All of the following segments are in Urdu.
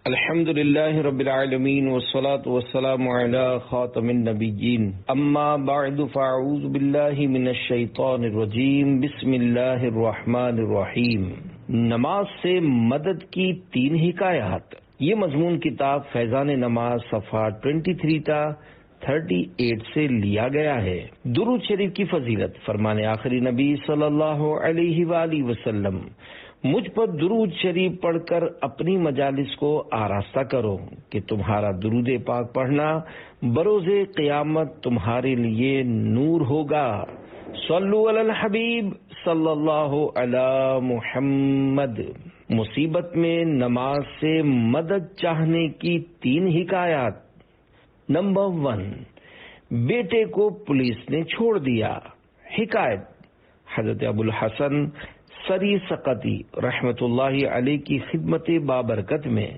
الحمد للہ رب العالمین والصلاة والسلام علی خاتم النبیین اما بعد فاعوذ باللہ من الشیطان الرجیم بسم اللہ الرحمن الرحیم۔ نماز سے مدد کی 3 حکایات۔ یہ مضمون کتاب فیضان نماز صفحہ 23 تا 38 سے لیا گیا ہے۔ درود شریف کی فضیلت۔ فرمان آخری نبی صلی اللہ علیہ وآلہ وسلم: مجھ پر درود شریف پڑھ کر اپنی مجالس کو آراستہ کرو کہ تمہارا درود پاک پڑھنا بروز قیامت تمہارے لیے نور ہوگا۔ صلو علی الحبیب صلی اللہ علی محمد۔ مصیبت میں نماز سے مدد چاہنے کی 3 حکایات۔ نمبر 1، بیٹے کو پولیس نے چھوڑ دیا۔ حکایت: حضرت ابو الحسن سری سقطی رحمت اللہ علیہ کی خدمت بابرکت میں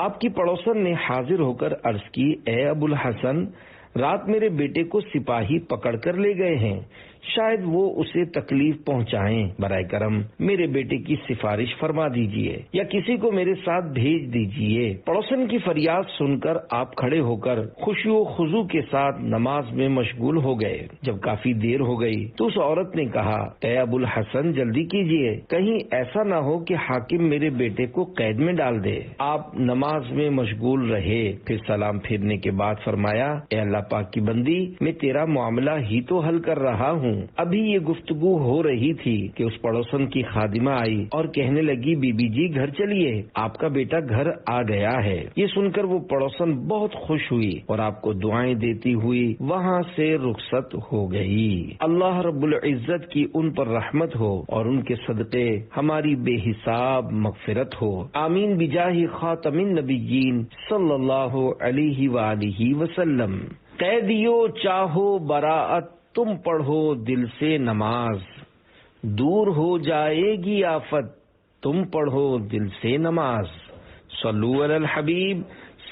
آپ کی پڑوسن نے حاضر ہو کر عرض کی: اے ابو الحسن، رات میرے بیٹے کو سپاہی پکڑ کر لے گئے ہیں، شاید وہ اسے تکلیف پہنچائیں، برائے کرم میرے بیٹے کی سفارش فرما دیجئے یا کسی کو میرے ساتھ بھیج دیجئے۔ پڑوسن کی فریاد سن کر آپ کھڑے ہو کر خشوع و خضوع کے ساتھ نماز میں مشغول ہو گئے۔ جب کافی دیر ہو گئی تو اس عورت نے کہا: اے ابو الحسن، جلدی کیجئے، کہیں ایسا نہ ہو کہ حاکم میرے بیٹے کو قید میں ڈال دے۔ آپ نماز میں مشغول رہے، پھر سلام پھیرنے کے بعد فرمایا: اے اللہ پاک کی بندی، میں تیرا معاملہ ہی تو حل کر رہا ہوں۔ ابھی یہ گفتگو ہو رہی تھی کہ اس پڑوسن کی خادمہ آئی اور کہنے لگی: بی بی جی گھر چلیے، آپ کا بیٹا گھر آ گیا ہے۔ یہ سن کر وہ پڑوسن بہت خوش ہوئی اور آپ کو دعائیں دیتی ہوئی وہاں سے رخصت ہو گئی۔ اللہ رب العزت کی ان پر رحمت ہو اور ان کے صدقے ہماری بے حساب مغفرت ہو، آمین بجاہ خاتم النبیین صلی اللہ علیہ وآلہ وسلم۔ قیدیو چاہو براعت، تم پڑھو دل سے نماز، دور ہو جائے گی آفت، تم پڑھو دل سے نماز۔ صلو علی الحبیب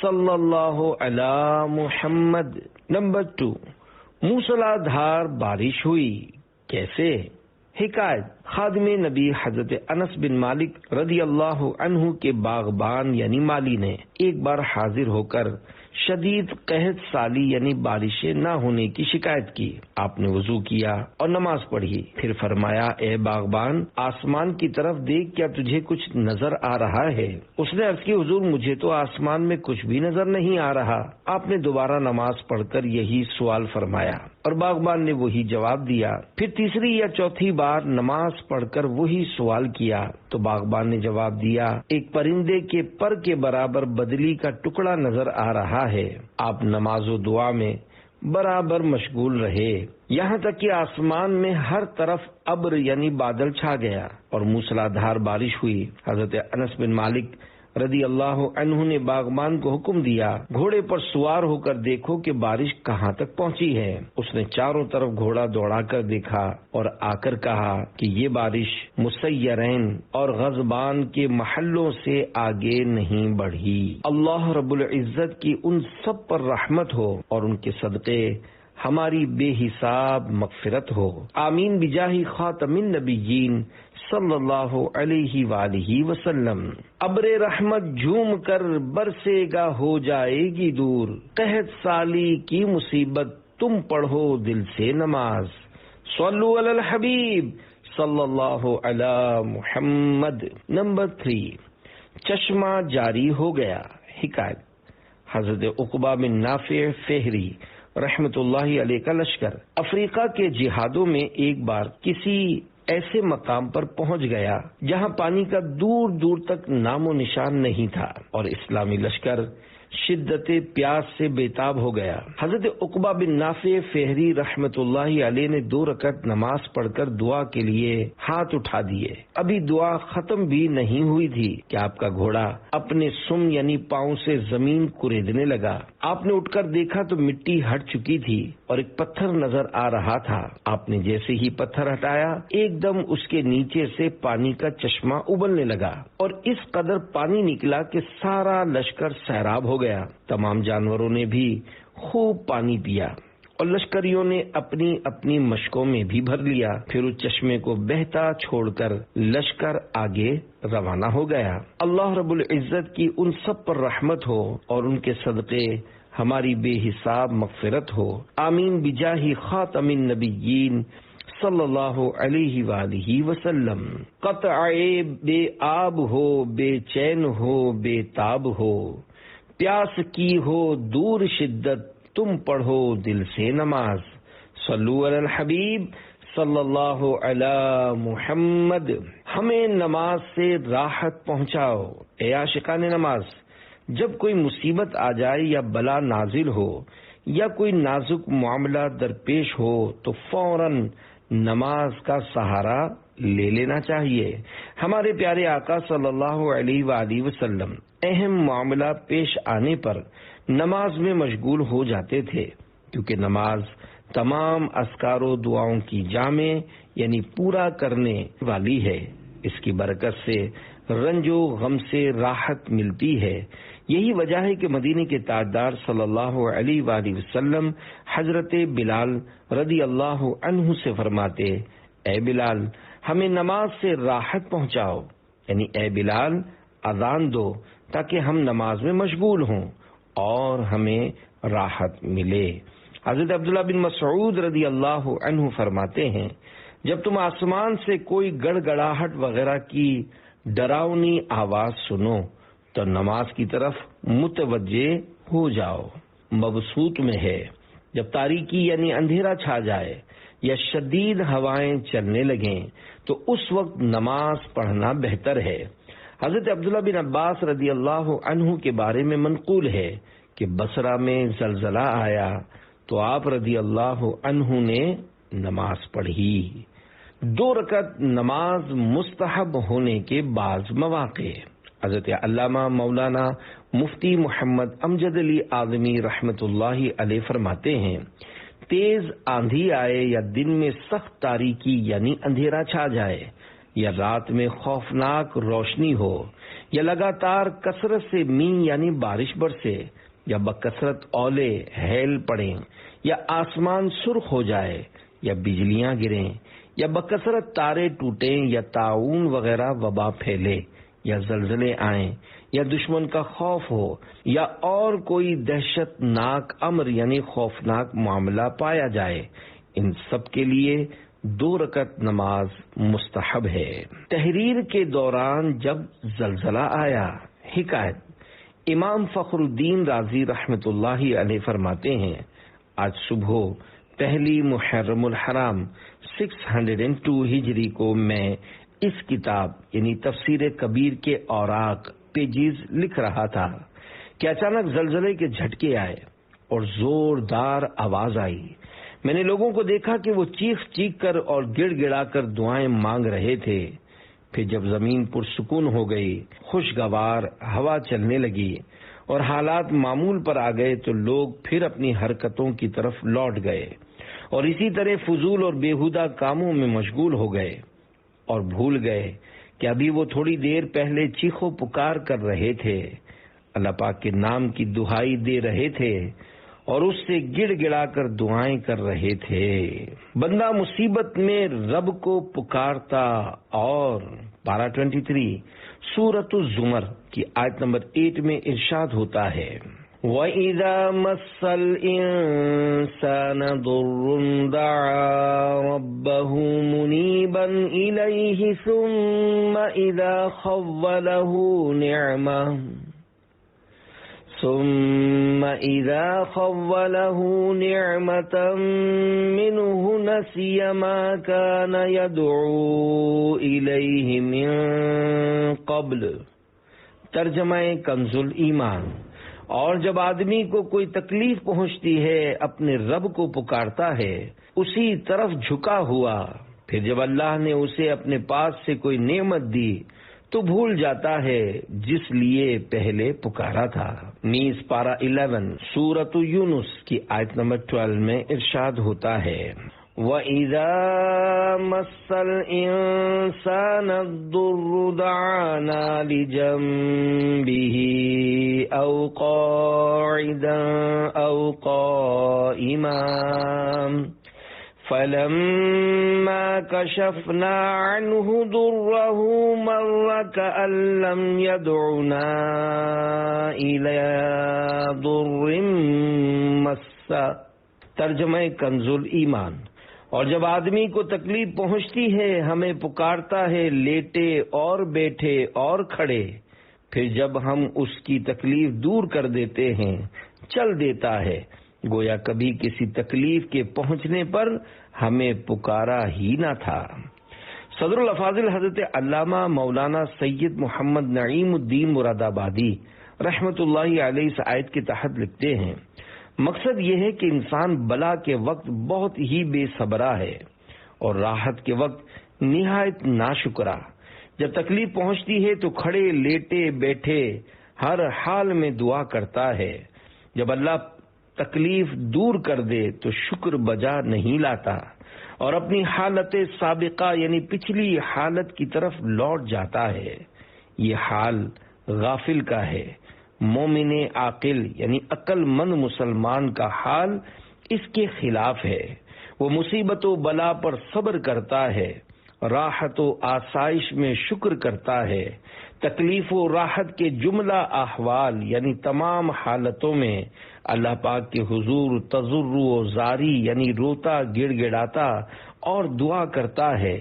صلی اللہ علی محمد۔ نمبر 2، موسلا دھار بارش ہوئی، کیسے؟ حکایت: خادم نبی حضرت انس بن مالک رضی اللہ عنہ کے باغبان یعنی مالی نے ایک بار حاضر ہو کر شدید قحط سالی یعنی بارشیں نہ ہونے کی شکایت کی۔ آپ نے وضو کیا اور نماز پڑھی، پھر فرمایا: اے باغبان، آسمان کی طرف دیکھ، کیا تجھے کچھ نظر آ رہا ہے؟ اس نے عرض کی: حضور، مجھے تو آسمان میں کچھ بھی نظر نہیں آ رہا۔ آپ نے دوبارہ نماز پڑھ کر یہی سوال فرمایا اور باغبان نے وہی جواب دیا۔ پھر تیسری یا چوتھی بار نماز پڑھ کر وہی سوال کیا تو باغبان نے جواب دیا: ایک پرندے کے پر کے برابر بدلی کا ٹکڑا نظر آ رہا ہے۔ آپ نماز و دعا میں برابر مشغول رہے، یہاں تک کہ آسمان میں ہر طرف ابر یعنی بادل چھا گیا اور موسلا دھار بارش ہوئی۔ حضرت انس بن مالک رضی اللہ عنہ نے باغبان کو حکم دیا: گھوڑے پر سوار ہو کر دیکھو کہ بارش کہاں تک پہنچی ہے۔ اس نے چاروں طرف گھوڑا دوڑا کر دیکھا اور آ کر کہا کہ یہ بارش مسیرین اور غضبان کے محلوں سے آگے نہیں بڑھی۔ اللہ رب العزت کی ان سب پر رحمت ہو اور ان کے صدقے ہماری بے حساب مغفرت ہو، آمین بجاہ خاتم النبیین صلی اللہ علیہ وآلہ وسلم۔ ابر رحمت جھوم کر برسے گا، ہو جائے گی دور، قحط سالی کی مصیبت، تم پڑھو دل سے نماز۔ صلو علی الحبیب صلی اللہ علی محمد۔ نمبر 3، چشمہ جاری ہو گیا۔ حکایت: حضرت عقبہ بن نافع فہری رحمت اللہ علیہ کا لشکر افریقہ کے جہادوں میں ایک بار کسی ایسے مقام پر پہنچ گیا جہاں پانی کا دور دور تک نام و نشان نہیں تھا اور اسلامی لشکر شدت پیاس سے بےتاب ہو گیا۔ حضرت عقبہ بن نافع فہری رحمت اللہ علیہ نے 2 رکعت نماز پڑھ کر دعا کے لیے ہاتھ اٹھا دیے۔ ابھی دعا ختم بھی نہیں ہوئی تھی کہ آپ کا گھوڑا اپنے سم یعنی پاؤں سے زمین کریدنے لگا۔ آپ نے اٹھ کر دیکھا تو مٹی ہٹ چکی تھی اور ایک پتھر نظر آ رہا تھا۔ آپ نے جیسے ہی پتھر ہٹایا، ایک دم اس کے نیچے سے پانی کا چشمہ ابلنے لگا اور اس قدر پانی نکلا کہ سارا لشکر سیراب ہو گیا۔ تمام جانوروں نے بھی خوب پانی پیا اور لشکریوں نے اپنی اپنی مشکوں میں بھی بھر لیا۔ پھر اس چشمے کو بہتا چھوڑ کر لشکر آگے روانہ ہو گیا۔ اللہ رب العزت کی ان سب پر رحمت ہو اور ان کے صدقے ہماری بے حساب مغفرت ہو، آمین بجاہ خاتم النبیین صلی اللہ علیہ وآلہ وسلم۔ قطع بے آب ہو، بے چین ہو، بے تاب ہو، پیاس کی ہو دور شدت، تم پڑھو دل سے نماز۔ صلو علی الحبیب صلی اللہ علی محمد۔ ہمیں نماز سے راحت پہنچاؤ اے عاشقان نماز۔ جب کوئی مصیبت آ جائے یا بلا نازل ہو یا کوئی نازک معاملہ درپیش ہو تو فوراً نماز کا سہارا لے لینا چاہیے۔ ہمارے پیارے آقا صلی اللہ علیہ وآلہ وسلم اہم معاملہ پیش آنے پر نماز میں مشغول ہو جاتے تھے، کیونکہ نماز تمام اذکار و دعاؤں کی جامع یعنی پورا کرنے والی ہے۔ اس کی برکت سے رنج و غم سے راحت ملتی ہے۔ یہی وجہ ہے کہ مدینے کے تاجدار صلی اللہ علیہ وآلہ وسلم حضرت بلال رضی اللہ عنہ سے فرماتے، اے بلال ہمیں نماز سے راحت پہنچاؤ، یعنی اے بلال اذان دو تاکہ ہم نماز میں مشغول ہوں اور ہمیں راحت ملے۔ حضرت عبداللہ بن مسعود رضی اللہ عنہ فرماتے ہیں، جب تم آسمان سے کوئی گڑ گڑاہٹ وغیرہ کی ڈراؤنی آواز سنو تو نماز کی طرف متوجہ ہو جاؤ۔ مبسوط میں ہے، جب تاریکی یعنی اندھیرا چھا جائے یا شدید ہوائیں چلنے لگیں تو اس وقت نماز پڑھنا بہتر ہے۔ حضرت عبداللہ بن عباس رضی اللہ عنہ کے بارے میں منقول ہے کہ بصرہ میں زلزلہ آیا تو آپ رضی اللہ عنہ نے نماز پڑھی۔ 2 رکعت نماز مستحب ہونے کے بعض مواقع۔ حضرت علامہ مولانا مفتی محمد امجد علی اعظمی رحمت اللہ علیہ فرماتے ہیں، تیز آندھی آئے یا دن میں سخت تاریکی یعنی اندھیرا چھا جائے یا رات میں خوفناک روشنی ہو یا لگاتار کثرت سے مینہ یعنی بارش برسے یا بکثرت اولے ہیل پڑیں یا آسمان سرخ ہو جائے یا بجلیاں گریں یا بکثرت تارے ٹوٹیں یا طاعون وغیرہ وبا پھیلے یا زلزلے آئیں یا دشمن کا خوف ہو یا اور کوئی دہشت ناک امر یعنی خوفناک معاملہ پایا جائے، ان سب کے لیے 2 رکعت نماز مستحب ہے۔ تحریر کے دوران جب زلزلہ آیا، حکایت امام فخر الدین رازی رحمت اللہ علیہ فرماتے ہیں، آج صبح 1 محرم الحرام 602 ہجری کو میں اس کتاب یعنی تفسیر کبیر کے اوراق پیجز لکھ رہا تھا کہ اچانک زلزلے کے جھٹکے آئے اور زوردار آواز آئی۔ میں نے لوگوں کو دیکھا کہ وہ چیخ چیخ کر اور گڑ گڑا کر دعائیں مانگ رہے تھے۔ پھر جب زمین پرسکون ہو گئی، خوشگوار ہوا چلنے لگی اور حالات معمول پر آ گئے تو لوگ پھر اپنی حرکتوں کی طرف لوٹ گئے اور اسی طرح فضول اور بیہودہ کاموں میں مشغول ہو گئے اور بھول گئے کہ ابھی وہ تھوڑی دیر پہلے چیخو پکار کر رہے تھے، اللہ پاک کے نام کی دہائی دے رہے تھے اور اس سے گڑ گڑا کر دعائیں کر رہے تھے۔ بندہ مصیبت میں رب کو پکارتا اور پارہ 23 سورۃ الزمر کی آیت نمبر 8 میں ارشاد ہوتا ہے، وَإِذَا مَسَّ الْإِنسَانَ ضُرٌّ دَعَا رَبَّهُ مُنِيبًا إِلَيْهِ ثُمَّ إِذَا خَوَّلَهُ نِعْمَةً مِّنْهُ نَسِيَ مَا كَانَ يَدْعُو إِلَيْهِ مِن قَبْلُ۔ ترجمہ کنز الایمان۔ اور جب آدمی کو کوئی تکلیف پہنچتی ہے اپنے رب کو پکارتا ہے اسی طرف جھکا ہوا، پھر جب اللہ نے اسے اپنے پاس سے کوئی نعمت دی تو بھول جاتا ہے جس لیے پہلے پکارا تھا۔ نیز پارہ 11 سورۃ یونس کی آیت نمبر 12 میں ارشاد ہوتا ہے، وَإِذَا مَسَّ الْإِنسَانَ الضُّرُّ دَعَانَا لِجَنبِهِ أَوْ قَاعِدًا أَوْ قَائِمًا فَلَمَّا كَشَفْنَا عَنْهُ ضُرَّهُ مَرَّ كَأَن لَّمْ يَدْعُنَا إِلَى ضُرٍّ مَّسَّهُ۔ ترجمہ کنز الایمان۔ اور جب آدمی کو تکلیف پہنچتی ہے ہمیں پکارتا ہے لیٹے اور بیٹھے اور کھڑے، پھر جب ہم اس کی تکلیف دور کر دیتے ہیں چل دیتا ہے گویا کبھی کسی تکلیف کے پہنچنے پر ہمیں پکارا ہی نہ تھا۔ صدر الافاضل حضرت علامہ مولانا سید محمد نعیم الدین مراد آبادی رحمۃ اللہ علیہ اس آیت کے تحت لکھتے ہیں، مقصد یہ ہے کہ انسان بلا کے وقت بہت ہی بے صبرا ہے اور راحت کے وقت نہایت ناشکرا۔ جب تکلیف پہنچتی ہے تو کھڑے لیٹے بیٹھے ہر حال میں دعا کرتا ہے، جب اللہ تکلیف دور کر دے تو شکر بجا نہیں لاتا اور اپنی حالت سابقہ یعنی پچھلی حالت کی طرف لوٹ جاتا ہے۔ یہ حال غافل کا ہے۔ مومن عاقل یعنی عقل مند مسلمان کا حال اس کے خلاف ہے۔ وہ مصیبت و بلا پر صبر کرتا ہے، راحت و آسائش میں شکر کرتا ہے، تکلیف و راحت کے جملہ احوال یعنی تمام حالتوں میں اللہ پاک کے حضور تضرع و زاری یعنی روتا گڑ گڑاتا اور دعا کرتا ہے۔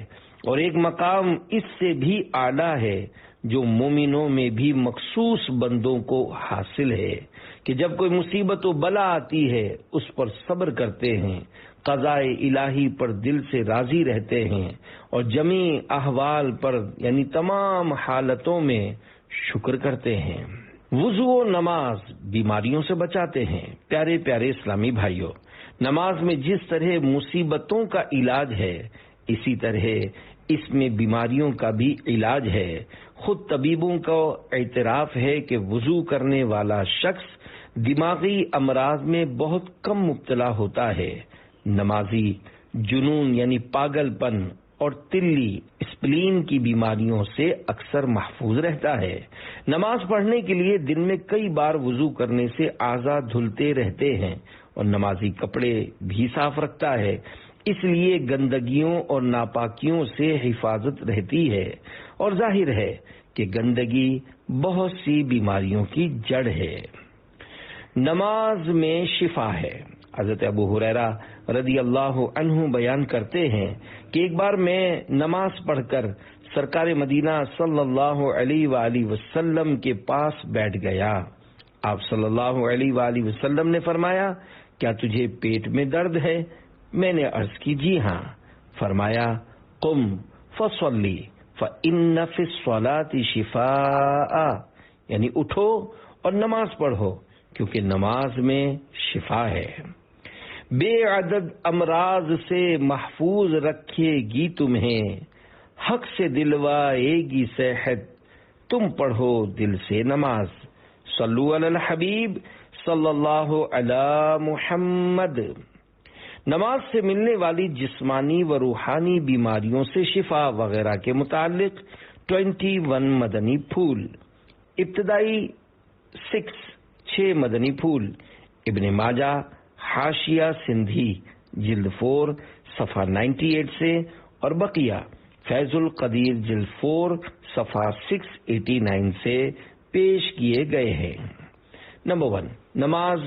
اور ایک مقام اس سے بھی اعلیٰ ہے جو مومنوں میں بھی مخصوص بندوں کو حاصل ہے کہ جب کوئی مصیبت و بلا آتی ہے اس پر صبر کرتے ہیں، قضاء الہی پر دل سے راضی رہتے ہیں اور جمیع احوال پر یعنی تمام حالتوں میں شکر کرتے ہیں۔ وضو و نماز بیماریوں سے بچاتے ہیں۔ پیارے پیارے اسلامی بھائیوں، نماز میں جس طرح مصیبتوں کا علاج ہے اسی طرح اس میں بیماریوں کا بھی علاج ہے۔ خود طبیبوں کا اعتراف ہے کہ وضو کرنے والا شخص دماغی امراض میں بہت کم مبتلا ہوتا ہے۔ نمازی جنون یعنی پاگل پن اور تلی اسپلین کی بیماریوں سے اکثر محفوظ رہتا ہے۔ نماز پڑھنے کے لیے دن میں کئی بار وضو کرنے سے اعضاء دھلتے رہتے ہیں اور نمازی کپڑے بھی صاف رکھتا ہے، اس لیے گندگیوں اور ناپاکیوں سے حفاظت رہتی ہے، اور ظاہر ہے کہ گندگی بہت سی بیماریوں کی جڑ ہے۔ نماز میں شفا ہے۔ حضرت ابو ہریرہ رضی اللہ عنہ بیان کرتے ہیں کہ ایک بار میں نماز پڑھ کر سرکار مدینہ صلی اللہ علیہ وآلہ وسلم کے پاس بیٹھ گیا۔ آپ صلی اللہ علیہ وآلہ وسلم نے فرمایا، کیا تجھے پیٹ میں درد ہے؟ میں نے عرض کی جی ہاں۔ فرمایا، قم فصلی فإن فی الصلاۃ شفاء، یعنی اٹھو اور نماز پڑھو کیونکہ نماز میں شفا ہے۔ بے عدد امراض سے محفوظ رکھے گی تمہیں، حق سے دلوائے گی صحت، تم پڑھو دل سے نماز۔ صلو علی الحبیب صلی اللہ علی محمد۔ نماز سے ملنے والی جسمانی و روحانی بیماریوں سے شفا وغیرہ کے متعلق 21 مدنی پھول۔ ابتدائی 6 مدنی پھول۔ ابن ماجہ حاشیہ سندھی جلد 4 صفحہ 98 سے، اور بقیہ فیض القدیر جلد 4 صفحہ 689 سے پیش کیے گئے ہیں۔ نمبر 1، نماز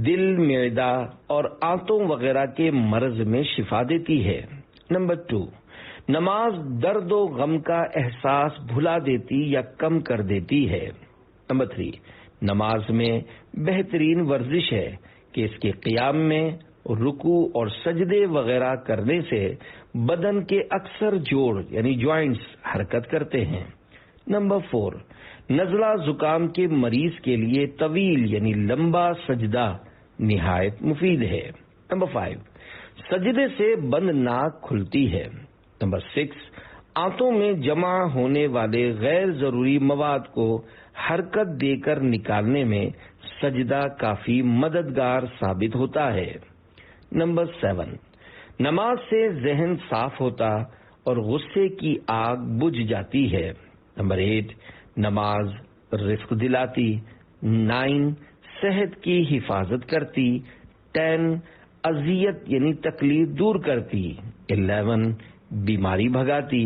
دل، معدہ اور آنتوں وغیرہ کے مرض میں شفا دیتی ہے۔ نمبر 2، نماز درد و غم کا احساس بھلا دیتی یا کم کر دیتی ہے۔ نمبر 3، نماز میں بہترین ورزش ہے کہ اس کے قیام میں رکوع اور سجدے وغیرہ کرنے سے بدن کے اکثر جوڑ یعنی جوائنٹس حرکت کرتے ہیں۔ نمبر 4، نزلہ زکام کے مریض کے لیے طویل یعنی لمبا سجدہ نہایت مفید ہے۔ نمبر 5، سجدے سے بند ناک کھلتی ہے۔ نمبر 6، آنتوں میں جمع ہونے والے غیر ضروری مواد کو حرکت دے کر نکالنے میں سجدہ کافی مددگار ثابت ہوتا ہے۔ نمبر 7، نماز سے ذہن صاف ہوتا اور غصے کی آگ بجھ جاتی ہے۔ نمبر 8، نماز رزق دلاتی۔ 9، صحت کی حفاظت کرتی۔ 10، اذیت یعنی تکلیف دور کرتی۔ 11، بیماری بھگاتی۔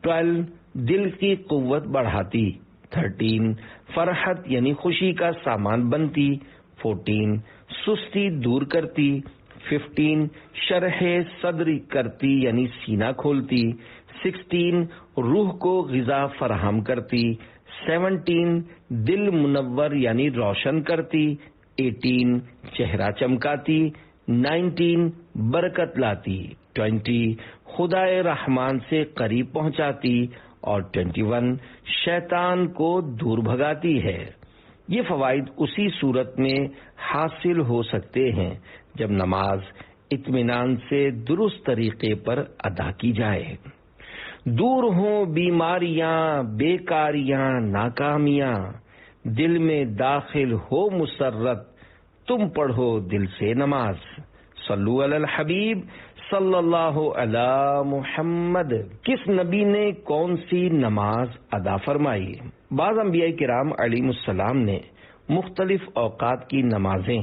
12، دل کی قوت بڑھاتی۔ 13، فرحت یعنی خوشی کا سامان بنتی۔ 14، سستی دور کرتی۔ 15، شرح صدر کرتی یعنی سینہ کھولتی۔ 16، روح کو غذا فراہم کرتی۔ 17، دل منور یعنی روشن کرتی۔ 18، چہرہ چمکاتی۔ 19، برکت لاتی۔ 20، خدائے رحمان سے قریب پہنچاتی۔ اور 21، شیطان کو دور بھگاتی ہے۔ یہ فوائد اسی صورت میں حاصل ہو سکتے ہیں جب نماز اطمینان سے درست طریقے پر ادا کی جائے۔ دور ہوں بیماریاں، بیکاریاں، ناکامیاں، دل میں داخل ہو مسرت، تم پڑھو دل سے نماز۔ صلو علی الحبیب صلی اللہ علی محمد۔ کس نبی نے کون سی نماز ادا فرمائی؟ بعض انبیاء کرام علیہ السلام نے مختلف اوقات کی نمازیں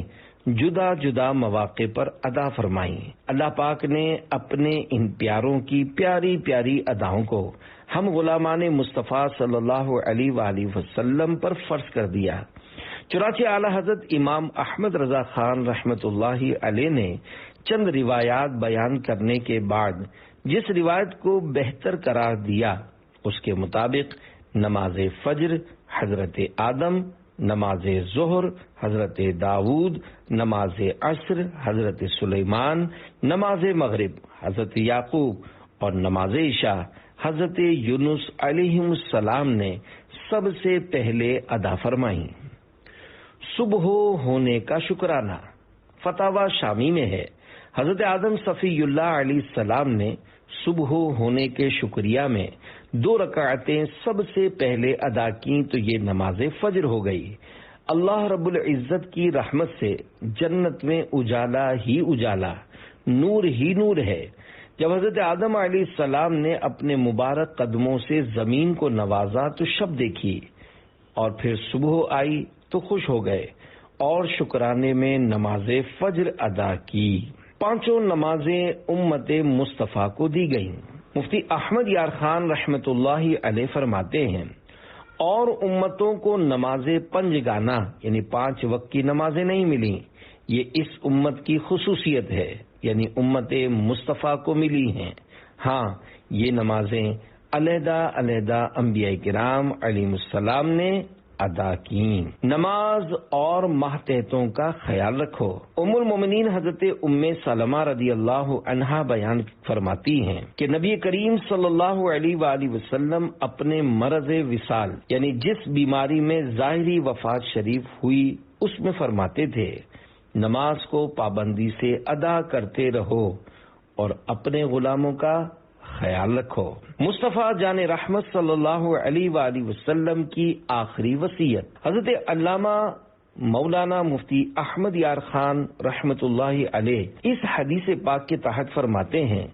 جدا جدا مواقع پر ادا فرمائیں۔ اللہ پاک نے اپنے ان پیاروں کی پیاری پیاری اداؤں کو ہم غلامان مصطفیٰ صلی اللہ علیہ وآلہ وسلم پر فرض کر دیا۔ چنانچہ اعلی حضرت امام احمد رضا خان رحمۃ اللہ علیہ نے چند روایات بیان کرنے کے بعد جس روایت کو بہتر قرار دیا اس کے مطابق نماز فجر حضرت آدم، نماز ظہر حضرت داؤد، نماز عصر حضرت سلیمان، نماز مغرب حضرت یعقوب اور نماز عشاء حضرت یونس علیہ السلام نے سب سے پہلے ادا فرمائیں۔ صبح ہونے کا شکرانہ فتاوی شامی میں ہے، حضرت آدم صفی اللہ علیہ السلام نے صبح ہونے کے شکریہ میں 2 رکعتیں سب سے پہلے ادا کیں تو یہ نماز فجر ہو گئی۔ اللہ رب العزت کی رحمت سے جنت میں اجالا ہی اجالا، نور ہی نور ہے۔ جب حضرت آدم علیہ السلام نے اپنے مبارک قدموں سے زمین کو نوازا تو شب دیکھی، اور پھر صبح آئی تو خوش ہو گئے اور شکرانے میں نماز فجر ادا کی۔ 5 نمازیں امت مصطفیٰ کو دی گئیں۔ مفتی احمد یار خان رحمۃ اللہ علیہ فرماتے ہیں، اور امتوں کو نماز پنجگانہ یعنی 5 وقت کی نمازیں نہیں ملیں، یہ اس امت کی خصوصیت ہے، یعنی امت مصطفیٰ کو ملی ہیں۔ ہاں، یہ نمازیں علیحدہ علیحدہ انبیاء کرام علیہ السلام نے ادا کی۔ نماز اور ماتحتوں کا خیال رکھو۔ ام المومنین حضرت ام سلمہ رضی اللہ عنہا بیان فرماتی ہیں کہ نبی کریم صلی اللہ علیہ وآلہ وسلم اپنے مرض وصال یعنی جس بیماری میں ظاہری وفات شریف ہوئی اس میں فرماتے تھے، نماز کو پابندی سے ادا کرتے رہو اور اپنے غلاموں کا خیال رکھو۔ مصطفیٰ جان رحمت صلی اللہ علیہ وآلہ وسلم کی آخری وصیت۔ حضرت علامہ مولانا مفتی احمد یار خان رحمت اللہ علیہ اس حدیث پاک کے تحت فرماتے ہیں،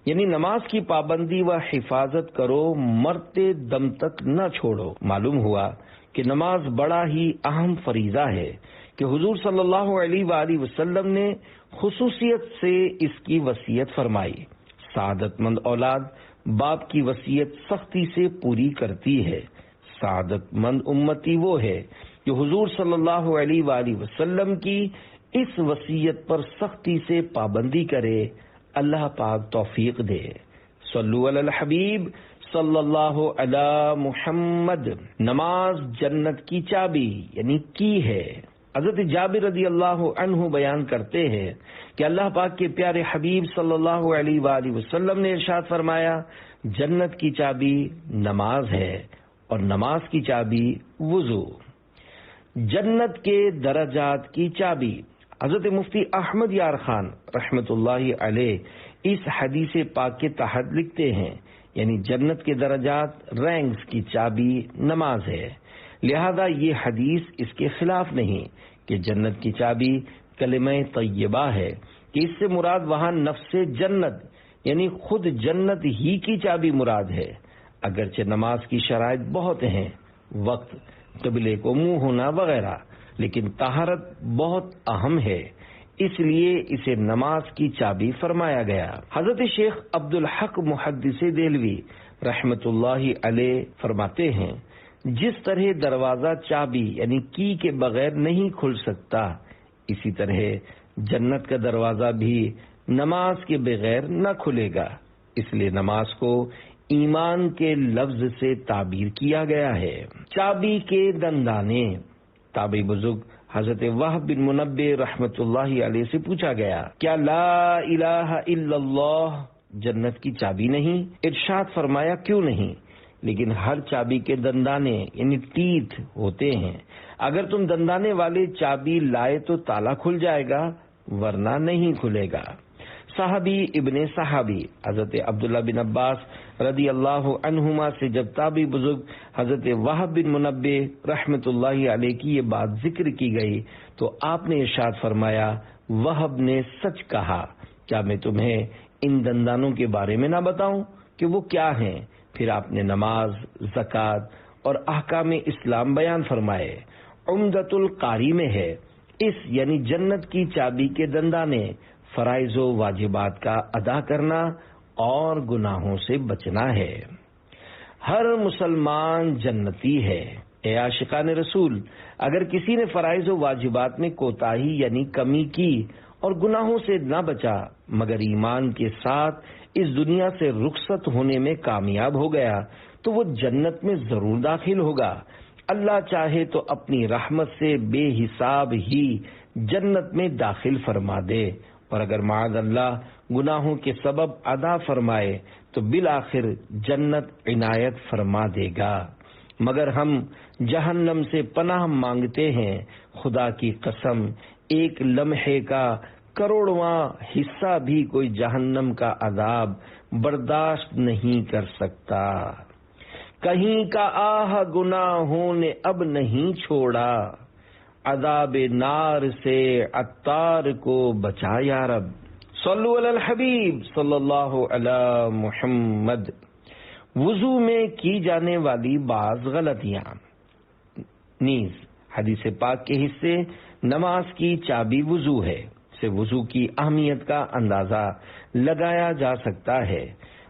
یعنی نماز کی پابندی و حفاظت کرو، مرتے دم تک نہ چھوڑو۔ معلوم ہوا کہ نماز بڑا ہی اہم فریضہ ہے کہ حضور صلی اللہ علیہ وآلہ وسلم نے خصوصیت سے اس کی وصیت فرمائی۔ سعادت مند اولاد باپ کی وصیت سختی سے پوری کرتی ہے۔ سعادت مند امتی وہ ہے جو حضور صلی اللہ علیہ وآلہ وسلم کی اس وصیت پر سختی سے پابندی کرے۔ اللہ پاک توفیق دے۔ صلو علی الحبیب صلی اللہ علی محمد۔ نماز جنت کی چابی یعنی کی ہے۔ حضرت جابر رضی اللہ عنہ بیان کرتے ہیں کہ اللہ پاک کے پیارے حبیب صلی اللہ علیہ وآلہ وسلم نے ارشاد فرمایا، جنت کی چابی نماز ہے اور نماز کی چابی وضو۔ جنت کے درجات کی چابی۔ حضرت مفتی احمد یار خان رحمت اللہ علیہ اس حدیث پاک کے تحت لکھتے ہیں، یعنی جنت کے درجات رینکس کی چابی نماز ہے، لہذا یہ حدیث اس کے خلاف نہیں کہ جنت کی چابی کلمہ طیبہ ہے، کہ اس سے مراد وہاں نفس جنت یعنی خود جنت ہی کی چابی مراد ہے۔ اگرچہ نماز کی شرائط بہت ہیں، وقت، قبلے کو منہ ہونا وغیرہ، لیکن طہارت بہت اہم ہے، اس لیے اسے نماز کی چابی فرمایا گیا۔ حضرت شیخ عبدالحق محدث دہلوی رحمت اللہ علیہ فرماتے ہیں، جس طرح دروازہ چابی یعنی کی کے بغیر نہیں کھل سکتا، اسی طرح جنت کا دروازہ بھی نماز کے بغیر نہ کھلے گا۔ اس لیے نماز کو ایمان کے لفظ سے تعبیر کیا گیا ہے۔ چابی کے دندانے، تابعی بزرگ حضرت وہب بن منبہ رحمت اللہ علیہ سے پوچھا گیا، کیا لا الہ الا اللہ جنت کی چابی نہیں؟ ارشاد فرمایا، کیوں نہیں، لیکن ہر چابی کے دندانے یعنی ٹیتھ ہوتے ہیں، اگر تم دندانے والے چابی لائے تو تالا کھل جائے گا، ورنہ نہیں کھلے گا۔ صحابی ابن صحابی حضرت عبداللہ بن عباس رضی اللہ عنہما سے جب تابعی بزرگ حضرت وہب بن منبہ رحمت اللہ علیہ کی یہ بات ذکر کی گئی تو آپ نے ارشاد فرمایا، وہب نے سچ کہا، کیا میں تمہیں ان دندانوں کے بارے میں نہ بتاؤں کہ وہ کیا ہیں؟ پھر آپ نے نماز، زکوٰۃ اور احکام اسلام بیان فرمائے۔ عمدۃ القاری میں ہے، اس یعنی جنت کی چابی کے دندانے فرائض و واجبات کا ادا کرنا اور گناہوں سے بچنا ہے۔ ہر مسلمان جنتی ہے۔ اے عاشقان رسول، اگر کسی نے فرائض و واجبات میں کوتاہی یعنی کمی کی اور گناہوں سے نہ بچا مگر ایمان کے ساتھ اس دنیا سے رخصت ہونے میں کامیاب ہو گیا تو وہ جنت میں ضرور داخل ہوگا۔ اللہ چاہے تو اپنی رحمت سے بے حساب ہی جنت میں داخل فرما دے، اور اگر معاذ اللہ گناہوں کے سبب ادا فرمائے تو بالآخر جنت عنایت فرما دے گا۔ مگر ہم جہنم سے پناہ مانگتے ہیں، خدا کی قسم ایک لمحے کا کروڑواں حصہ بھی کوئی جہنم کا عذاب برداشت نہیں کر سکتا۔ کہیں کا آہ گناہوں نے اب نہیں چھوڑا، عذاب نار سے عطار کو بچا یا رب۔ صلو علی الحبیب صلی اللہ علی محمد۔ وضو میں کی جانے والی بعض غلطیاں نیز حدیث پاک کے حصے نماز کی چابی وضو ہے سے وضو کی اہمیت کا اندازہ لگایا جا سکتا ہے۔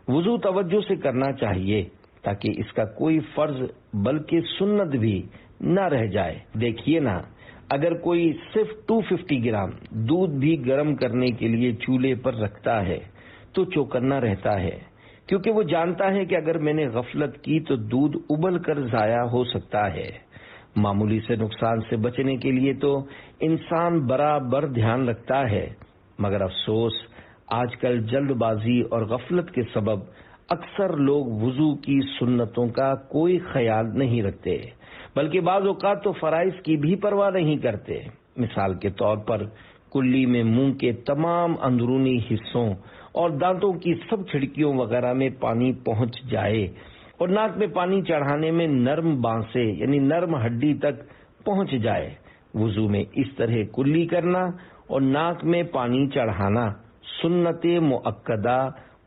وضو توجہ سے کرنا چاہیے تاکہ اس کا کوئی فرض بلکہ سنت بھی نہ رہ جائے۔ دیکھیے نا، اگر کوئی صرف 250 گرام دودھ بھی گرم کرنے کے لیے چولہے پر رکھتا ہے تو چوکنا رہتا ہے، کیونکہ وہ جانتا ہے کہ اگر میں نے غفلت کی تو دودھ ابل کر ضائع ہو سکتا ہے۔ معمولی سے نقصان سے بچنے کے لیے تو انسان برابر دھیان رکھتا ہے، مگر افسوس آج کل جلد بازی اور غفلت کے سبب اکثر لوگ وضو کی سنتوں کا کوئی خیال نہیں رکھتے، بلکہ بعض اوقات تو فرائض کی بھی پرواہ نہیں کرتے۔ مثال کے طور پر کلی میں منہ کے تمام اندرونی حصوں اور دانتوں کی سب کھڑکیوں وغیرہ میں پانی پہنچ جائے اور ناک میں پانی چڑھانے میں نرم بانسے یعنی نرم ہڈی تک پہنچ جائے۔ وضو میں اس طرح کلی کرنا اور ناک میں پانی چڑھانا سنت مؤکدہ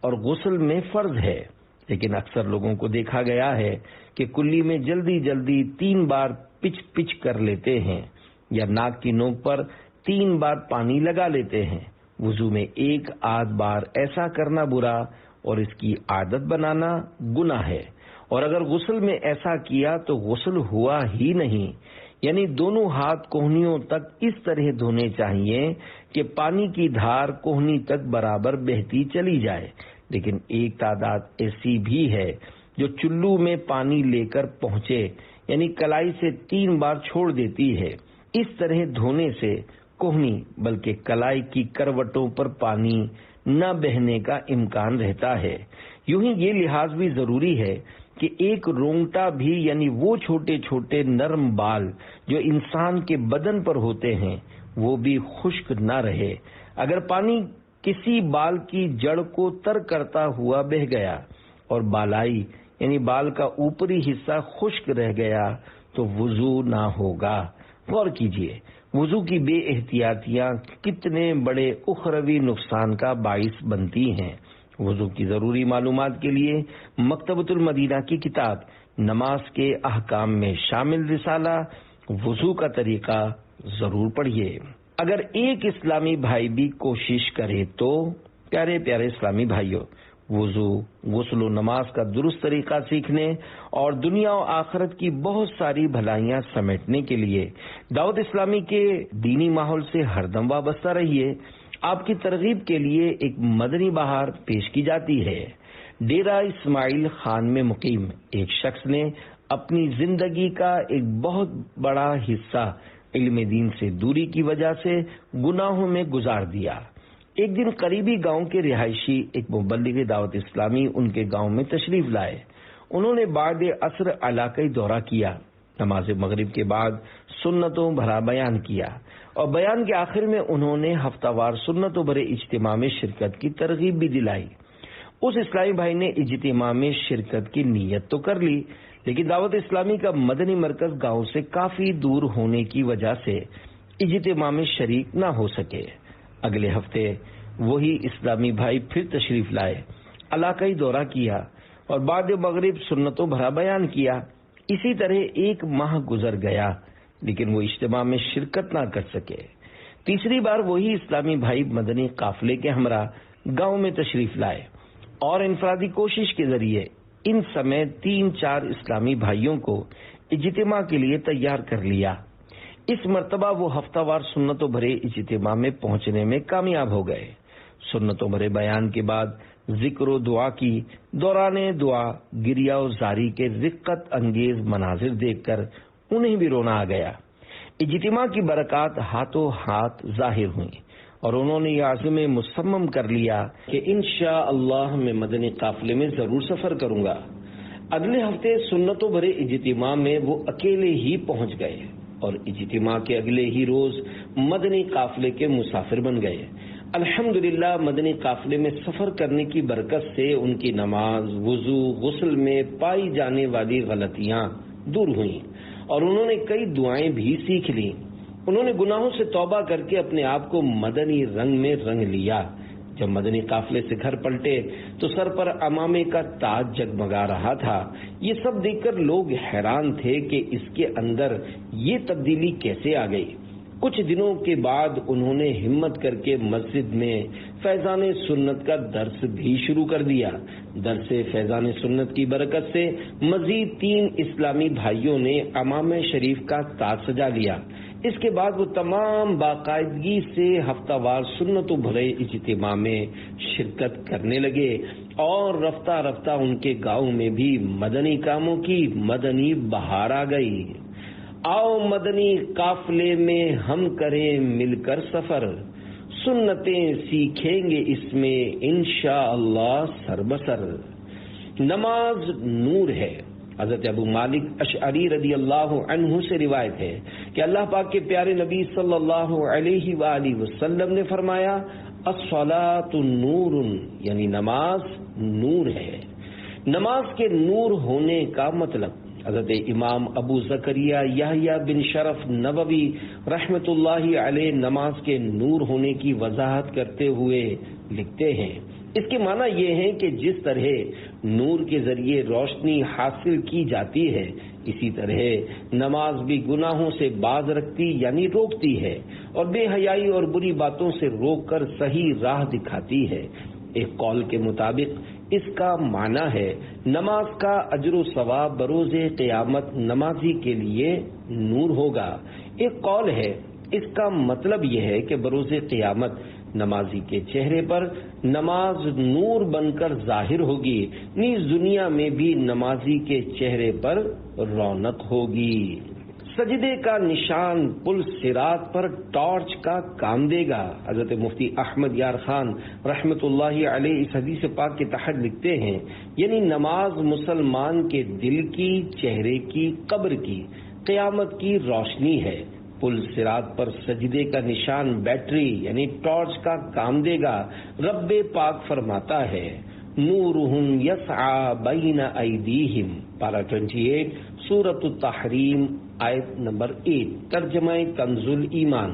اور غسل میں فرض ہے، لیکن اکثر لوگوں کو دیکھا گیا ہے کہ کلی میں جلدی جلدی 3 بار پچ کر لیتے ہیں یا ناک کی نوک پر 3 بار پانی لگا لیتے ہیں۔ وضو میں 1 آدھ بار ایسا کرنا برا اور اس کی عادت بنانا گناہ ہے، اور اگر غسل میں ایسا کیا تو غسل ہوا ہی نہیں۔ یعنی دونوں ہاتھ کوہنیوں تک اس طرح دھونے چاہیے کہ پانی کی دھار کوہنی تک برابر بہتی چلی جائے، لیکن ایک تعداد ایسی بھی ہے جو چلو میں پانی لے کر پہنچے یعنی کلائی سے 3 بار چھوڑ دیتی ہے۔ اس طرح دھونے سے کوہنی بلکہ کلائی کی کروٹوں پر پانی نہ بہنے کا امکان رہتا ہے۔ یوں ہی یہ لحاظ بھی ضروری ہے کہ ایک رونگٹا بھی یعنی وہ چھوٹے چھوٹے نرم بال جو انسان کے بدن پر ہوتے ہیں وہ بھی خشک نہ رہے۔ اگر پانی کسی بال کی جڑ کو تر کرتا ہوا بہہ گیا اور بالائی یعنی بال کا اوپری حصہ خشک رہ گیا تو وضو نہ ہوگا۔ غور کیجئے وضو کی بے احتیاطیاں کتنے بڑے اخروی نقصان کا باعث بنتی ہیں۔ وضو کی ضروری معلومات کے لیے مکتبۃ المدینہ کی کتاب نماز کے احکام میں شامل رسالہ وضو کا طریقہ ضرور پڑھیے۔ اگر ایک اسلامی بھائی بھی کوشش کرے تو پیارے پیارے اسلامی بھائیوں، وضو، غسل و نماز کا درست طریقہ سیکھنے اور دنیا و آخرت کی بہت ساری بھلائیاں سمیٹنے کے لیے دعوت اسلامی کے دینی ماحول سے ہر دم وابستہ رہیے۔ آپ کی ترغیب کے لیے ایک مدنی بہار پیش کی جاتی ہے۔ ڈیرہ اسماعیل خان میں مقیم ایک شخص نے اپنی زندگی کا ایک بہت بڑا حصہ علم دین سے دوری کی وجہ سے گناہوں میں گزار دیا۔ ایک دن قریبی گاؤں کے رہائشی ایک مبلغ دعوت اسلامی ان کے گاؤں میں تشریف لائے۔ انہوں نے بعد عصر علاقائی دورہ کیا، نماز مغرب کے بعد سنتوں بھرا بیان کیا اور بیان کے آخر میں انہوں نے ہفتہ وار سنتوں بھرے اجتماع میں شرکت کی ترغیب بھی دلائی۔ اس اسلامی بھائی نے اجتماع میں شرکت کی نیت تو کر لی، لیکن دعوت اسلامی کا مدنی مرکز گاؤں سے کافی دور ہونے کی وجہ سے اجتماع میں شریک نہ ہو سکے۔ اگلے ہفتے وہی اسلامی بھائی پھر تشریف لائے، علاقائی دورہ کیا اور بعد مغرب سنتوں بھرا بیان کیا۔ اسی طرح ایک ماہ گزر گیا لیکن وہ اجتماع میں شرکت نہ کر سکے۔ تیسری بار وہی اسلامی بھائی مدنی قافلے کے ہمراہ گاؤں میں تشریف لائے اور انفرادی کوشش کے ذریعے ان سمیت 3-4 اسلامی بھائیوں کو اجتماع کے لیے تیار کر لیا۔ اس مرتبہ وہ ہفتہ وار سنتوں بھرے اجتماع میں پہنچنے میں کامیاب ہو گئے۔ سنتوں بھرے بیان کے بعد ذکر و دعا کی، دوران دعا گریہ و زاری کے رقت انگیز مناظر دیکھ کر انہیں بھی رونا آ گیا۔ اجتماع کی برکات ہاتھوں ہاتھ ظاہر ہوئیں اور انہوں نے یہ عزم مصمم کر لیا کہ انشاءاللہ میں مدنی قافلے میں ضرور سفر کروں گا۔ اگلے ہفتے سنتوں بھرے اجتماع میں وہ اکیلے ہی پہنچ گئے اور اجتماع کے اگلے ہی روز مدنی قافلے کے مسافر بن گئے۔ الحمدللہ مدنی قافلے میں سفر کرنے کی برکت سے ان کی نماز، وضو، غسل میں پائی جانے والی غلطیاں دور ہوئیں اور انہوں نے کئی دعائیں بھی سیکھ لیں۔ انہوں نے گناہوں سے توبہ کر کے اپنے آپ کو مدنی رنگ میں رنگ لیا۔ جب مدنی قافلے سے گھر پلٹے تو سر پر امامے کا تاج جگمگا رہا تھا۔ یہ سب دیکھ کر لوگ حیران تھے کہ اس کے اندر یہ تبدیلی کیسے آ گئی۔ کچھ دنوں کے بعد انہوں نے ہمت کر کے مسجد میں فیضان سنت کا درس بھی شروع کر دیا۔ درس فیضان سنت کی برکت سے مزید 3 اسلامی بھائیوں نے امامہ شریف کا تاج سجا لیا۔ اس کے بعد وہ تمام باقاعدگی سے ہفتہ وار سنتوں بھرے اجتماع میں شرکت کرنے لگے اور رفتہ رفتہ ان کے گاؤں میں بھی مدنی کاموں کی مدنی بہار آ گئی۔ آؤ مدنی قافلے میں ہم کریں مل کر سفر، سنتیں سیکھیں گے اس میں انشاءاللہ سر بسر۔ نماز نور ہے۔ حضرت ابو مالک اشعری رضی اللہ عنہ سے روایت ہے کہ اللہ پاک کے پیارے نبی صلی اللہ علیہ وآلہ وسلم نے فرمایا الصلاۃ نور، یعنی نماز نور ہے۔ نماز کے نور ہونے کا مطلب حضرت امام ابو زکریا یحییٰ بن شرف نووی رحمۃ اللہ علیہ نماز کے نور ہونے کی وضاحت کرتے ہوئے لکھتے ہیں، اس کے معنی یہ ہے کہ جس طرح نور کے ذریعے روشنی حاصل کی جاتی ہے، اسی طرح نماز بھی گناہوں سے باز رکھتی یعنی روکتی ہے اور بے حیائی اور بری باتوں سے روک کر صحیح راہ دکھاتی ہے۔ ایک قول کے مطابق اس کا معنی ہے نماز کا اجر و ثواب بروز قیامت نمازی کے لیے نور ہوگا۔ ایک قول ہے اس کا مطلب یہ ہے کہ بروز قیامت نمازی کے چہرے پر نماز نور بن کر ظاہر ہوگی، نیز دنیا میں بھی نمازی کے چہرے پر رونق ہوگی۔ سجدے کا نشان پل صراط پر ٹارچ کا کام دے گا۔ حضرت مفتی احمد یار خان رحمۃ اللہ علیہ اس حدیث پاک کے تحت لکھتے ہیں، یعنی نماز مسلمان کے دل کی، چہرے کی، قبر کی، قیامت کی روشنی ہے۔ پل صراط پر سجدے کا نشان بیٹری یعنی ٹارچ کا کام دے گا۔ رب پاک فرماتا ہے نورہم یسعی بین ایدیہم، پارہ 28 سورۃ التحریم آیت نمبر 1، ترجمہ کنزُل ایمان،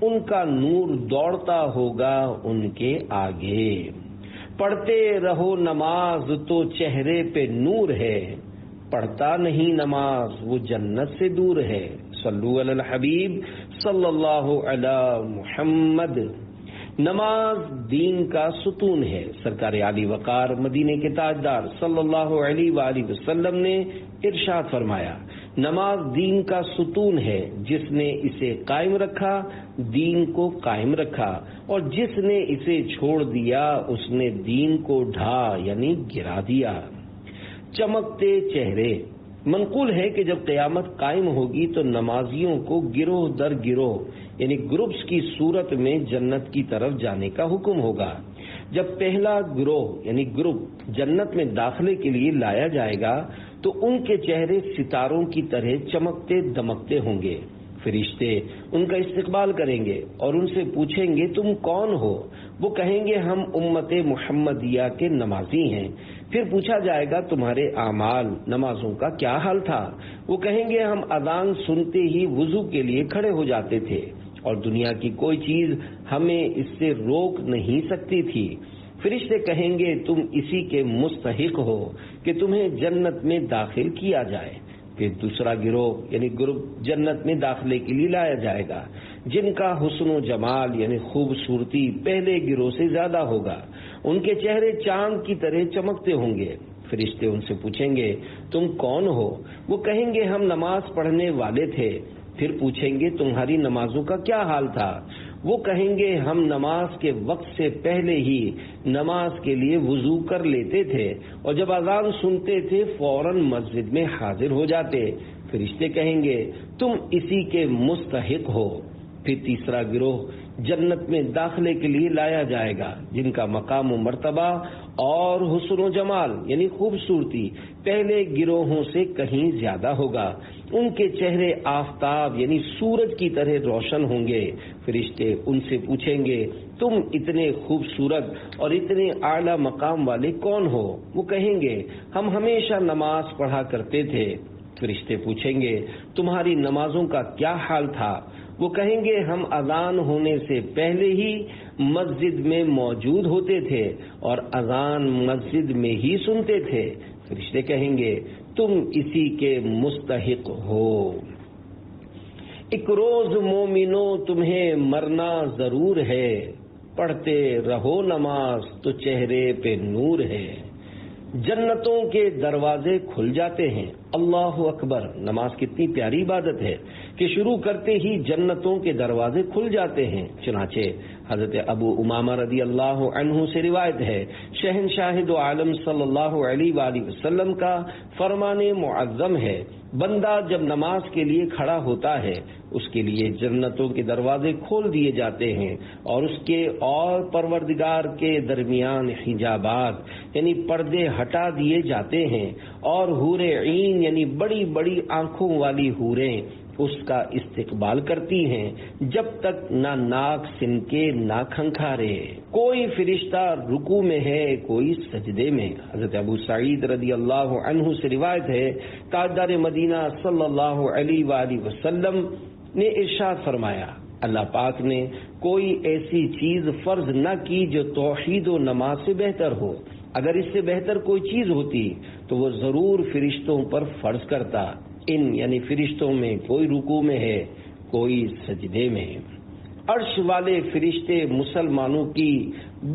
ان کا نور دوڑتا ہوگا ان کے آگے۔ پڑھتے رہو نماز تو چہرے پہ نور ہے، پڑھتا نہیں نماز وہ جنت سے دور ہے۔ صلو علی الحبیب صلی اللہ علی محمد۔ نماز دین کا ستون ہے۔ سرکار عالی وقار مدینے کے تاجدار صلی اللہ علیہ وآلہ وسلم نے ارشاد فرمایا، نماز دین کا ستون ہے، جس نے اسے قائم رکھا دین کو قائم رکھا، اور جس نے اسے چھوڑ دیا اس نے دین کو ڈھا یعنی گرا دیا۔ چمکتے چہرے، منقول ہے کہ جب قیامت قائم ہوگی تو نمازیوں کو گروہ در گروہ یعنی گروپس کی صورت میں جنت کی طرف جانے کا حکم ہوگا۔ جب پہلا گروہ یعنی گروپ جنت میں داخلے کے لیے لایا جائے گا تو ان کے چہرے ستاروں کی طرح چمکتے دمکتے ہوں گے۔ فرشتے ان کا استقبال کریں گے اور ان سے پوچھیں گے تم کون ہو؟ وہ کہیں گے ہم امت محمدیہ کے نمازی ہیں۔ پھر پوچھا جائے گا تمہارے اعمال نمازوں کا کیا حال تھا؟ وہ کہیں گے ہم اذان سنتے ہی وضو کے لیے کھڑے ہو جاتے تھے اور دنیا کی کوئی چیز ہمیں اس سے روک نہیں سکتی تھی۔ فرشتے کہیں گے تم اسی کے مستحق ہو کہ تمہیں جنت میں داخل کیا جائے۔ پھر دوسرا گروہ یعنی گروپ جنت میں داخلے کے لیے لایا جائے گا، جن کا حسن و جمال یعنی خوبصورتی پہلے گروہ سے زیادہ ہوگا۔ ان کے چہرے چاند کی طرح چمکتے ہوں گے۔ فرشتے ان سے پوچھیں گے تم کون ہو؟ وہ کہیں گے ہم نماز پڑھنے والے تھے۔ پھر پوچھیں گے تمہاری نمازوں کا کیا حال تھا؟ وہ کہیں گے ہم نماز کے وقت سے پہلے ہی نماز کے لیے وضو کر لیتے تھے اور جب اذان سنتے تھے فوراً مسجد میں حاضر ہو جاتے۔ فرشتے کہیں گے تم اسی کے مستحق ہو۔ پھر تیسرا گروہ جنت میں داخلے کے لیے لایا جائے گا، جن کا مقام و مرتبہ اور حسن و جمال یعنی خوبصورتی پہلے گروہوں سے کہیں زیادہ ہوگا۔ ان کے چہرے آفتاب یعنی سورج کی طرح روشن ہوں گے۔ فرشتے ان سے پوچھیں گے تم اتنے خوبصورت اور اتنے اعلیٰ مقام والے کون ہو؟ وہ کہیں گے ہم ہمیشہ نماز پڑھا کرتے تھے۔ فرشتے پوچھیں گے تمہاری نمازوں کا کیا حال تھا؟ وہ کہیں گے ہم اذان ہونے سے پہلے ہی مسجد میں موجود ہوتے تھے اور اذان مسجد میں ہی سنتے تھے۔ فرشتے کہیں گے تم اسی کے مستحق ہو۔ ایک روز مومنو تمہیں مرنا ضرور ہے، پڑھتے رہو نماز تو چہرے پہ نور ہے۔ جنتوں کے دروازے کھل جاتے ہیں۔ اللہ اکبر، نماز کتنی پیاری عبادت ہے کہ شروع کرتے ہی جنتوں کے دروازے کھل جاتے ہیں۔ چنانچہ حضرت ابو امامہ رضی اللہ عنہ سے روایت ہے، شہنشاہ دو عالم صلی اللہ علیہ وآلہ وسلم کا فرمان معظم ہے، بندہ جب نماز کے لیے کھڑا ہوتا ہے اس کے لیے جنتوں کے دروازے کھول دیے جاتے ہیں اور اس کے اور پروردگار کے درمیان حجابات یعنی پردے ہٹا دیے جاتے ہیں، اور حور عین یعنی بڑی بڑی آنکھوں والی حوریں اس کا استقبال کرتی ہیں جب تک نہ ناک سنکے نہ کھنکھارے۔ کوئی فرشتہ رکوع میں ہے کوئی سجدے میں۔ حضرت ابو سعید رضی اللہ عنہ سے روایت ہے، تاجدار مدینہ صلی اللہ علیہ وآلہ وسلم نے ارشاد فرمایا، اللہ پاک نے کوئی ایسی چیز فرض نہ کی جو توحید و نماز سے بہتر ہو، اگر اس سے بہتر کوئی چیز ہوتی تو وہ ضرور فرشتوں پر فرض کرتا۔ ان یعنی فرشتوں میں کوئی رکوع میں ہے کوئی سجدے میں۔ عرش والے فرشتے مسلمانوں کی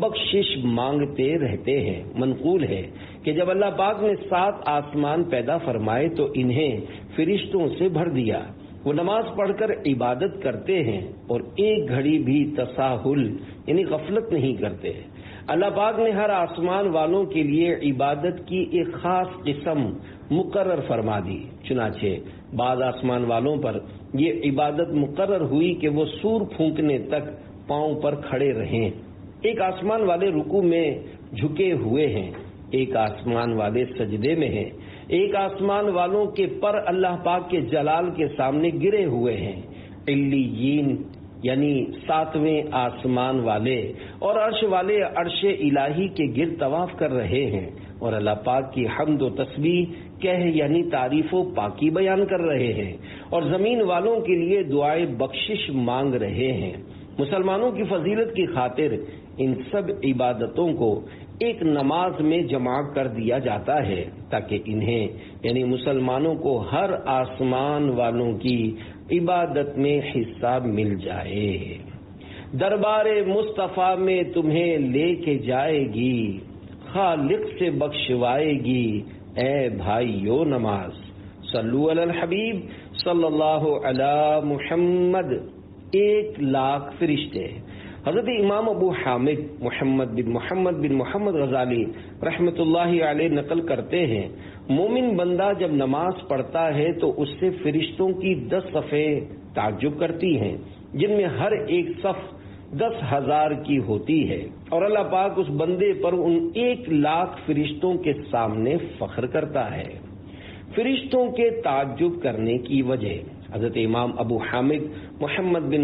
بخشش مانگتے رہتے ہیں۔ منقول ہے کہ جب اللہ پاک نے 7 آسمان پیدا فرمائے تو انہیں فرشتوں سے بھر دیا۔ وہ نماز پڑھ کر عبادت کرتے ہیں اور ایک گھڑی بھی تساہل یعنی غفلت نہیں کرتے۔ اللہ پاک نے ہر آسمان والوں کے لیے عبادت کی ایک خاص قسم مقرر فرما دی، چنانچہ بعض آسمان والوں پر یہ عبادت مقرر ہوئی کہ وہ سور پھونکنے تک پاؤں پر کھڑے رہیں۔ ایک آسمان والے رکوع میں جھکے ہوئے ہیں، ایک آسمان والے سجدے میں ہیں، ایک آسمان والوں کے پر اللہ پاک کے جلال کے سامنے گرے ہوئے ہیں۔ علیین یعنی 7ویں آسمان والے اور عرش والے عرش الہی کے گرد طواف کر رہے ہیں۔ اور اللہ پاک کی حمد و تسبیح کہہ یعنی تعریف و پاکی بیان کر رہے ہیں اور زمین والوں کے لیے دعائے بخشش مانگ رہے ہیں۔ مسلمانوں کی فضیلت کی خاطر ان سب عبادتوں کو ایک نماز میں جمع کر دیا جاتا ہے تاکہ انہیں یعنی مسلمانوں کو ہر آسمان والوں کی عبادت میں حصہ مل جائے۔ دربار مصطفیٰ میں تمہیں لے کے جائے گی، خالق سے بخشوائے گی اے بھائیو نماز۔ صلو علی الحبیب صلی اللہ علی محمد۔ 1,00,000 فرشتے۔ حضرت امام ابو حامد محمد بن محمد غزالی رحمۃ اللہ علیہ نقل کرتے ہیں، مومن بندہ جب نماز پڑھتا ہے تو اس سے فرشتوں کی 10 صفیں تعجب کرتی ہیں، جن میں ہر ایک صف 10,000 کی ہوتی ہے، اور اللہ پاک اس بندے پر ان 1,00,000 فرشتوں کے سامنے فخر کرتا ہے۔ فرشتوں کے تعجب کرنے کی وجہ، حضرت امام ابو حامد محمد بن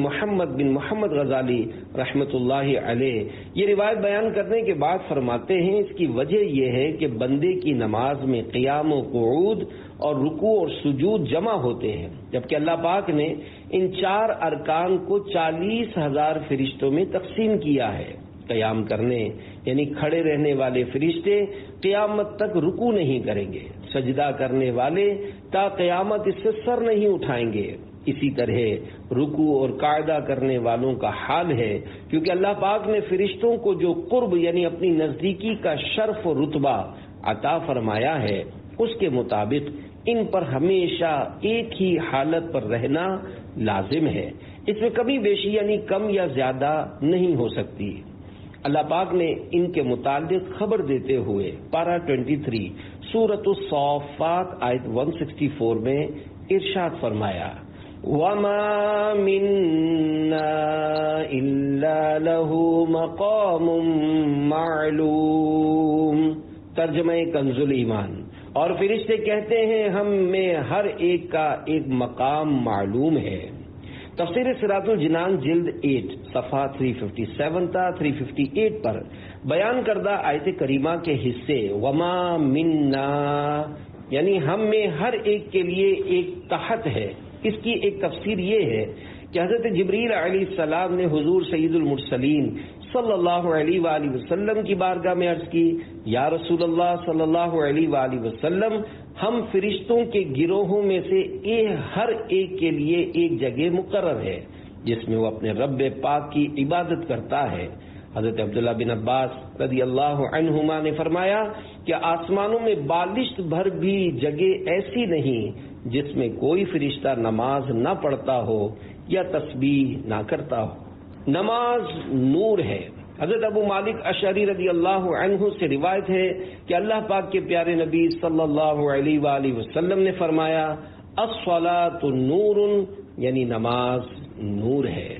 محمد غزالی رحمۃ اللہ علیہ یہ روایت بیان کرنے کے بعد فرماتے ہیں، اس کی وجہ یہ ہے کہ بندے کی نماز میں قیام و قعود اور رکوع اور سجود جمع ہوتے ہیں، جبکہ اللہ پاک نے ان 4 ارکان کو 40,000 فرشتوں میں تقسیم کیا ہے۔ قیام کرنے یعنی کھڑے رہنے والے فرشتے قیامت تک رکوع نہیں کریں گے، سجدہ کرنے والے تا قیامت اس سے سر نہیں اٹھائیں گے۔ اسی طرح رکوع اور قاعدہ کرنے والوں کا حال ہے، کیونکہ اللہ پاک نے فرشتوں کو جو قرب یعنی اپنی نزدیکی کا شرف و رتبہ عطا فرمایا ہے، اس کے مطابق ان پر ہمیشہ ایک ہی حالت پر رہنا لازم ہے، اس میں کمی بیشی یعنی کم یا زیادہ نہیں ہو سکتی۔ اللہ پاک نے ان کے متعلق خبر دیتے ہوئے پارہ 23 سورۃ الصافات آیت 164 میں ارشاد فرمایا، وَمَا مِنَّا إِلَّا لَهُ مَقَامٌ مَعْلُوم۔ ترجمہ کنز ایمان۔ اور فرشتے کہتے ہیں ہم میں ہر ایک کا ایک مقام معلوم ہے۔ تفسیر صراط الجنان جلد 8 صفحہ 357 تا 358 پر بیان کردہ آیت کریمہ کے حصے وما منا یعنی ہم میں ہر ایک کے لیے ایک تحت ہے، اس کی ایک تفسیر یہ ہے کہ حضرت جبریل علیہ السلام نے حضور سید المرسلین صلی اللہ علیہ وآلہ وسلم کی بارگاہ میں عرض کی، یا رسول اللہ صلی اللہ علیہ وآلہ وسلم، ہم فرشتوں کے گروہوں میں سے ہر ایک کے لیے ایک جگہ مقرر ہے جس میں وہ اپنے رب پاک کی عبادت کرتا ہے۔ حضرت عبداللہ بن عباس رضی اللہ عنہما نے فرمایا کہ آسمانوں میں بالشت بھر بھی جگہ ایسی نہیں جس میں کوئی فرشتہ نماز نہ پڑھتا ہو یا تسبیح نہ کرتا ہو۔ نماز نور ہے۔ حضرت ابو مالک اشعری رضی اللہ عنہ سے روایت ہے کہ اللہ پاک کے پیارے نبی صلی اللہ علیہ وآلہ وسلم نے فرمایا، الصلاۃ نور یعنی نماز نور ہے۔